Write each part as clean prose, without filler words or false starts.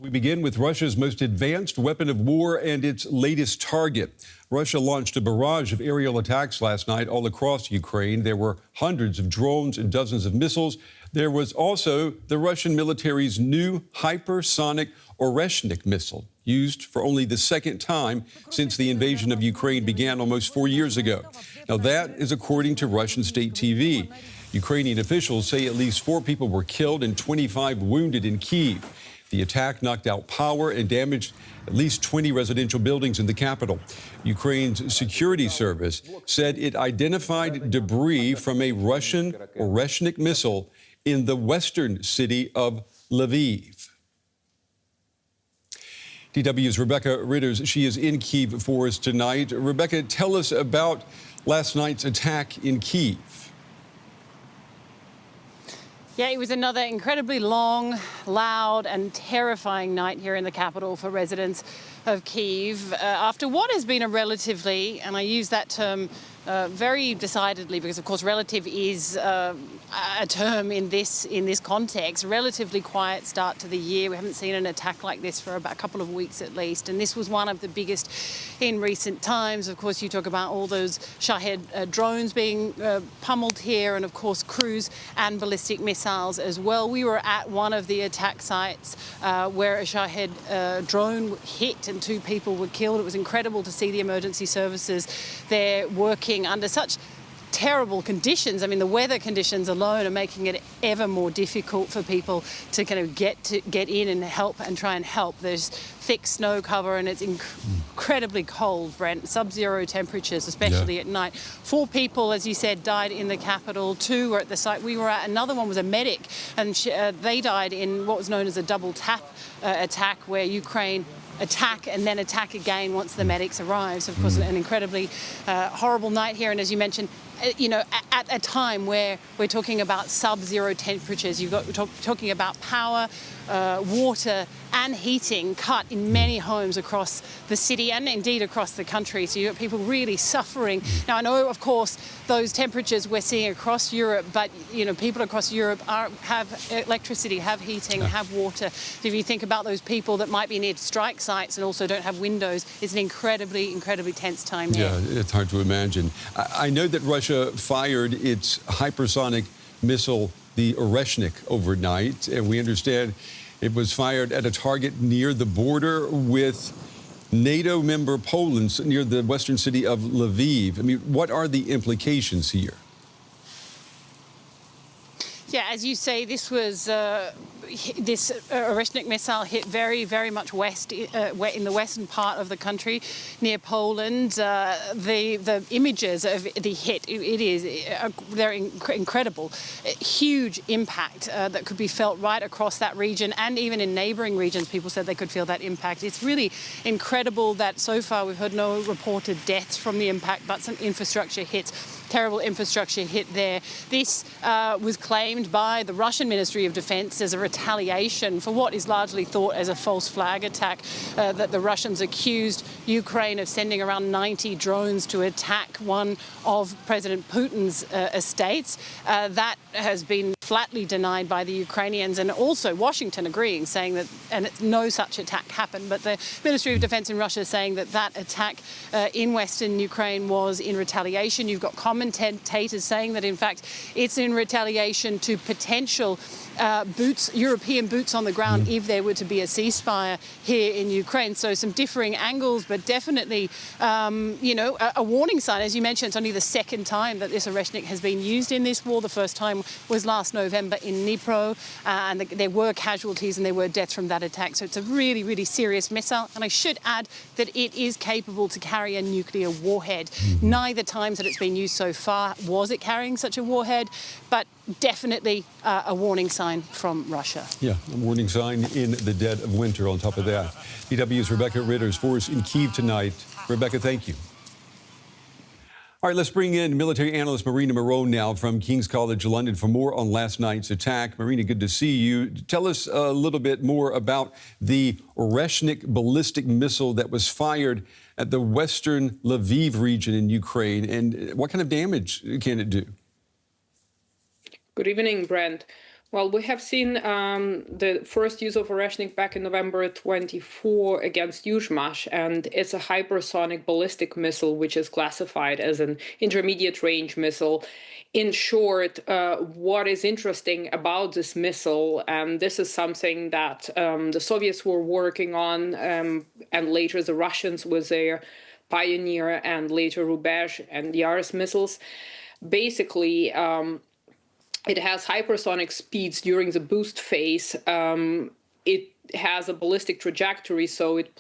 We begin with Russia's most advanced weapon of war and its latest target. Russia launched a barrage of aerial attacks last night all across Ukraine. There were hundreds of drones and dozens of missiles. There was also the Russian military's new hypersonic Oreshnik missile, used for only the second time since the invasion of Ukraine began almost 4 years ago. Now, that is according to Russian state TV. Ukrainian officials say at least 4 people were killed and 25 wounded in Kyiv. The attack knocked out power and damaged at least 20 residential buildings in the capital. Ukraine's security service said it identified debris from a Russian Oreshnik missile in the western city of Lviv. DW's Rebecca Ritters, she is in Kyiv for us tonight. Rebecca, tell us about last night's attack in Kyiv. Yeah, it was another incredibly long, loud and terrifying night here in the capital for residents of Kyiv. After what has been a relatively, and I use that term very decidedly because, of course, relative is a term in this context, relatively quiet start to the year. We haven't seen an attack like this for about a couple of weeks at least, and this was one of the biggest in recent times. Of course, you talk about all those Shahed drones being pummeled here, and of course cruise and ballistic missiles as well. We were at one of the attack sites where a Shahed drone hit and 2 people were killed. It was incredible to see the emergency services there working under such terrible conditions. I mean, the weather conditions alone are making it ever more difficult for people to kind of get in and help and try and help. There's thick snow cover and it's incredibly cold, Brent. Sub-zero temperatures, especially at night. 4 people, as you said, died in the capital. 2 were at the site we were at. Another one was a medic, and they died in what was known as a double tap attack, where Ukraine attack and then attack again once the medics arrive. So, of course, an incredibly horrible night here. And as you mentioned, you know, at a time where we're talking about sub-zero temperatures, we're talking about power, water and heating cut in many homes across the city and indeed across the country. So you've got people really suffering. Now, I know, of course, those temperatures we're seeing across Europe, but, you know, people across Europe have electricity, have heating, have water. If you think about those people that might be near strike sites and also don't have windows, it's an incredibly, incredibly tense time there. Yeah, it's hard to imagine. I know that Russia fired its hypersonic missile, the Oreshnik, overnight, and we understand it was fired at a target near the border with NATO member Poland, near the western city of Lviv. I mean, what are the implications here? Yeah, as you say, this was this Oreshnik missile hit very, very much west in the western part of the country, near Poland. The images of the hit, they're incredible. Huge impact that could be felt right across that region, and even in neighbouring regions, people said they could feel that impact. It's really incredible that so far we've heard no reported deaths from the impact, but some infrastructure hits. Terrible infrastructure hit there. This was claimed by the Russian Ministry of Defense as a retaliation for what is largely thought as a false flag attack, that the Russians accused Ukraine of sending around 90 drones to attack one of President Putin's estates. That has been flatly denied by the Ukrainians, and also Washington agreeing, saying that no such attack happened. But the Ministry of Defense in Russia saying that that attack in western Ukraine was in retaliation. You've got commentators saying that, in fact, it's in retaliation to potential European boots on the ground if there were to be a ceasefire here in Ukraine. So some differing angles, but definitely, you know, a warning sign. As you mentioned, it's only the second time that this Oreshnik has been used in this war. The first time was last November in Dnipro, and there were casualties and there were deaths from that attack. So it's a really, really serious missile. And I should add that it is capable to carry a nuclear warhead. Neither times that it's been used so far was it carrying such a warhead, but definitely a warning sign from Russia. Yeah, a warning sign in the dead of winter on top of that. DW's Rebecca Ritters for us in Kyiv tonight. Rebecca, thank you. All right, let's bring in military analyst Marina Miron now from King's College London for more on last night's attack. Marina, good to see you. Tell us a little bit more about the Oreshnik ballistic missile that was fired at the western Lviv region in Ukraine, and what kind of damage can it do? Good evening, Brent. Well, we have seen the first use of Oreshnik back in November 24 against Yuzhmash, and it's a hypersonic ballistic missile, which is classified as an intermediate range missile. In short, what is interesting about this missile, and this is something that the Soviets were working on, and later the Russians with their Pioneer and later Barrage and Yaris missiles, basically, it has hypersonic speeds during the boost phase. It has a ballistic trajectory, so it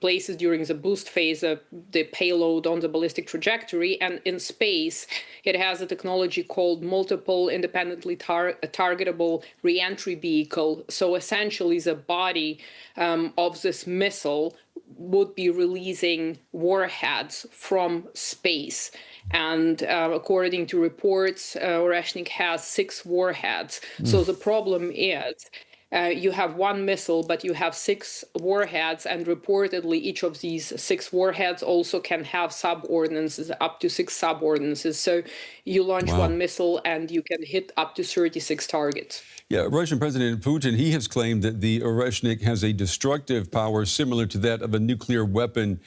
places during the boost phase the payload on the ballistic trajectory. And in space, it has a technology called multiple independently targetable reentry vehicle. So essentially, the body of this missile would be releasing warheads from space. And according to reports, Oreshnik has 6 warheads. So the problem is you have one missile, but you have 6 warheads, and reportedly each of these 6 warheads also can have subordinances, up to 6 subordinances. So you launch one missile and you can hit up to 36 targets. Yeah, Russian President Putin, he has claimed that the Oreshnik has a destructive power similar to that of a nuclear weapon,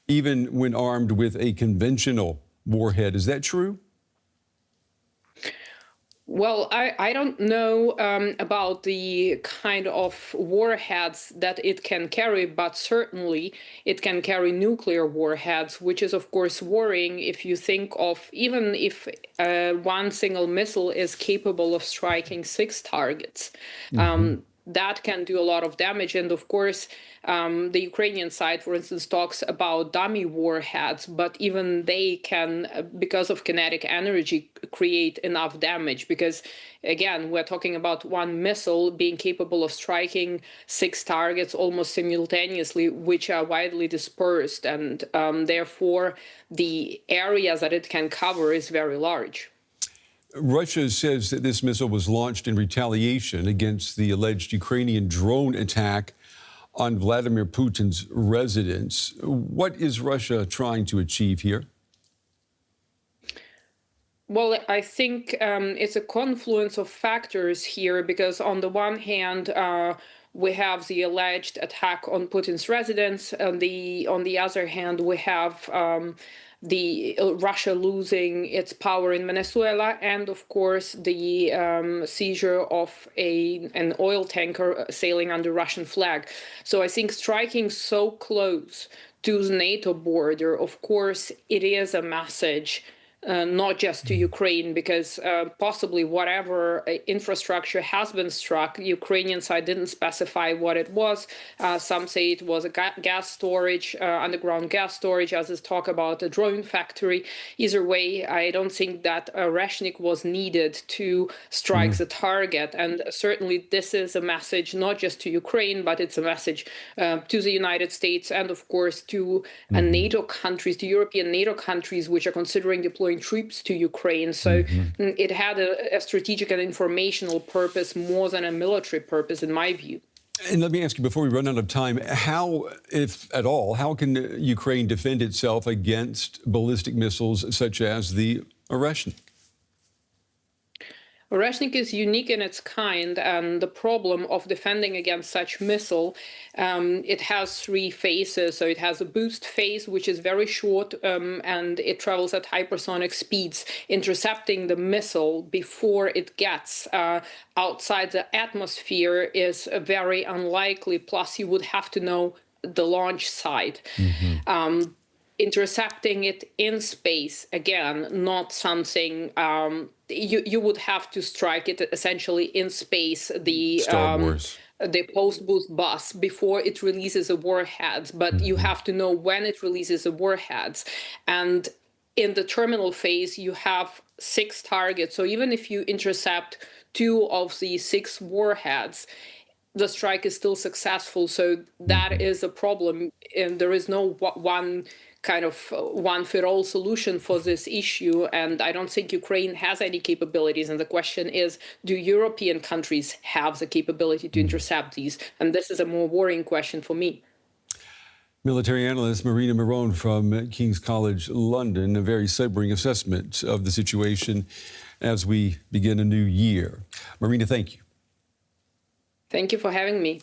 even when armed with a conventional warhead. Is that true? Well, I don't know about the kind of warheads that it can carry, but certainly it can carry nuclear warheads, which is, of course, worrying if you think of even if one single missile is capable of striking 6 targets. That can do a lot of damage. And of course, the Ukrainian side, for instance, talks about dummy warheads, but even they can, because of kinetic energy, create enough damage. Because, again, we're talking about one missile being capable of striking 6 targets almost simultaneously, which are widely dispersed. And therefore, the areas that it can cover is very large. Russia says that this missile was launched in retaliation against the alleged Ukrainian drone attack on Vladimir Putin's residence. What is Russia trying to achieve here? Well, I think it's a confluence of factors here, because on the one hand, we have the alleged attack on Putin's residence. On the other hand, we have Russia losing its power in Venezuela, and of course the seizure of an oil tanker sailing under Russian flag. So I think striking so close to the NATO border, of course, it is a message. Not just to Ukraine, because possibly whatever infrastructure has been struck, the Ukrainian side didn't specify what it was. Some say it was a gas storage, underground gas storage, as is talk about a drone factory. Either way, I don't think that Oreshnik was needed to strike the target. And certainly this is a message not just to Ukraine, but it's a message to the United States and, of course, to NATO countries, to European NATO countries, which are considering deploying troops to Ukraine. So it had a strategic and informational purpose more than a military purpose, in my view. And let me ask you, before we run out of time, how, if at all, how can Ukraine defend itself against ballistic missiles such as the Oreshnik? Oreshnik is unique in its kind, and the problem of defending against such missile, it has 3 phases. So it has a boost phase, which is very short, and it travels at hypersonic speeds, intercepting the missile before it gets outside the atmosphere is very unlikely. Plus, you would have to know the launch site. Intercepting it in space, again, not something you would have to strike it essentially in space, the post-boost bus, before it releases the warheads. But you have to know when it releases the warheads. And in the terminal phase, you have 6 targets. So even if you intercept 2 of the 6 warheads, the strike is still successful. So that is a problem. And there is no one kind of one-fit-all solution for this issue. And I don't think Ukraine has any capabilities. And the question is, do European countries have the capability to intercept these? And this is a more worrying question for me. Military analyst Marina Miron from King's College London, a very sobering assessment of the situation as we begin a new year. Marina, thank you. Thank you for having me.